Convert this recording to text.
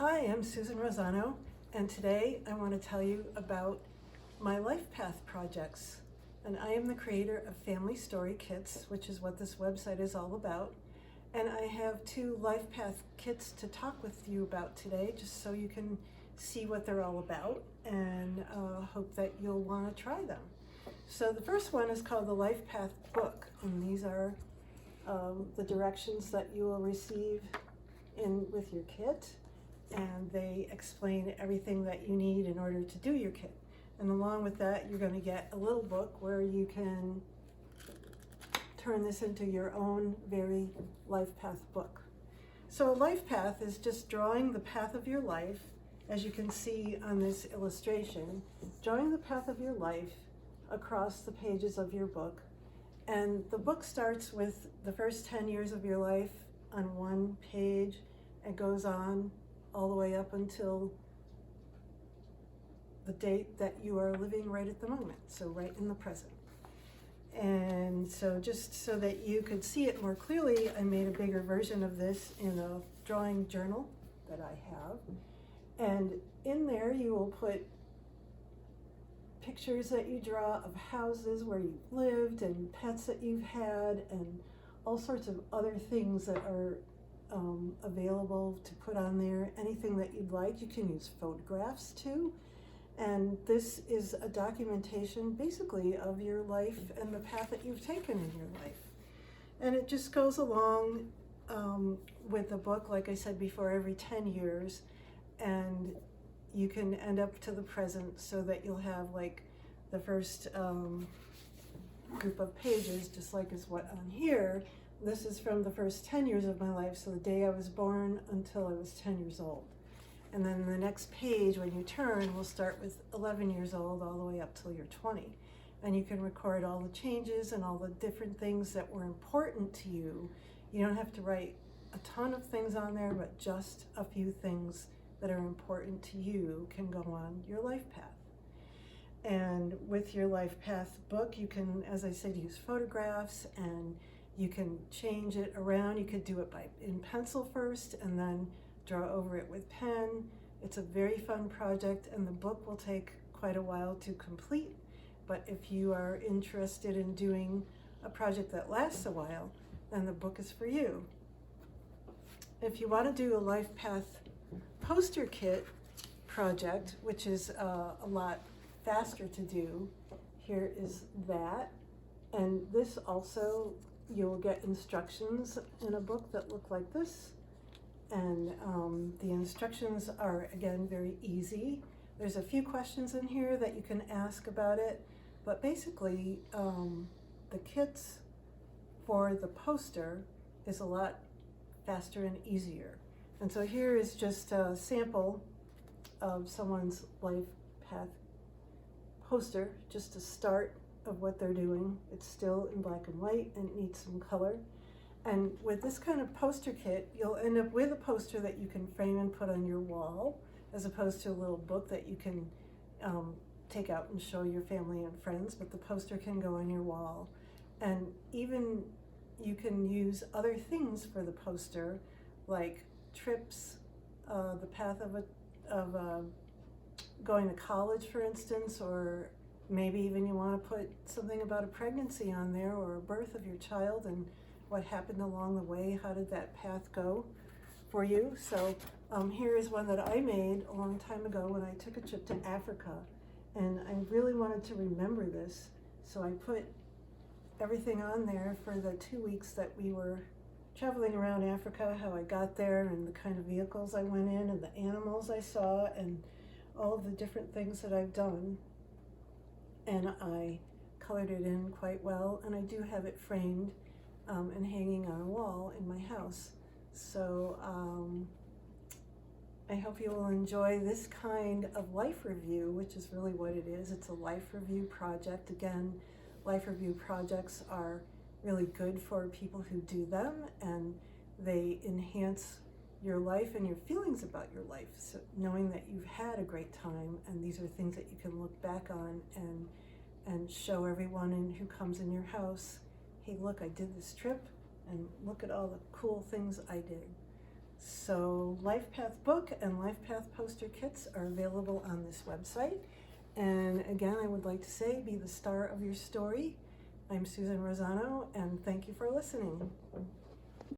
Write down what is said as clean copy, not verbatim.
Hi, I'm Susan Rosano, and today I want to tell you about my Life Path projects. And I am the creator of Family Story Kits, which is what this website is all about. And I have 2 Life Path kits to talk with you about today, just so you can see what they're all about, and hope that you'll want to try them. So the first one is called the Life Path book, and these are the directions that you will receive with your kit, and they explain everything that you need in order to do your kit. And along with that, you're going to get a little book where you can turn this into your own very life path book. So a life path is just drawing the path of your life, as you can see on this illustration, drawing the path of your life across the pages of your book. And the book starts with the first 10 years of your life on one page and goes on all the way up until the date that you are living right at the moment, so right in the present. And so just so that you could see it more clearly, I made a bigger version of this in a drawing journal that I have. And in there you will put pictures that you draw of houses where you've lived and pets that you've had and all sorts of other things that are available to put on there. Anything that you'd like. You can use photographs too. And this is a documentation basically of your life and the path that you've taken in your life. And it just goes along with the book, like I said before, every 10 years. And you can end up to the present, so that you'll have like the first group of pages, just like is what on here. This is from the first 10 years of my life, so the day I was born until I was 10 years old. And then the next page, when you turn, will start with 11 years old all the way up till you're 20. And you can record all the changes and all the different things that were important to you. You don't have to write a ton of things on there, but just a few things that are important to you can go on your life path. And with your life path book, you can, as I said, use photographs, and you can change it around. You could do it in pencil first and then draw over it with pen. It's a very fun project, and the book will take quite a while to complete. But if you are interested in doing a project that lasts a while, then the book is for you. If you want to do a life path poster kit project, which is a lot faster to do, here is that. And this also, you'll get instructions in a book that look like this. And the instructions are, again, very easy. There's a few questions in here that you can ask about it, but basically the kits for the poster is a lot faster and easier. And so here is just a sample of someone's life path poster, just a start of what they're doing. It's still in black and white and it needs some color. And with this kind of poster kit, you'll end up with a poster that you can frame and put on your wall, as opposed to a little book that you can take out and show your family and friends, but the poster can go on your wall. And even you can use other things for the poster, like trips, the path of going to college, for instance, or maybe even you want to put something about a pregnancy on there, or a birth of your child and what happened along the way. How did that path go for you? So here is one that I made a long time ago when I took a trip to Africa, and I really wanted to remember this, so I put everything on there for the 2 weeks that we were traveling around Africa, how I got there and the kind of vehicles I went in and the animals I saw and all of the different things that I've done. And I colored it in quite well, and I do have it framed and hanging on a wall in my house. So I hope you will enjoy this kind of life review, which is really what it is. It's a life review project. Again, life review projects are really good for people who do them, and they enhance your life and your feelings about your life. So knowing that you've had a great time, and these are things that you can look back on and show everyone who comes in your house, hey, look, I did this trip, and look at all the cool things I did. So Life Path book and Life Path poster kits are available on this website. And again, I would like to say, be the star of your story. I'm Susan Rosano, and thank you for listening.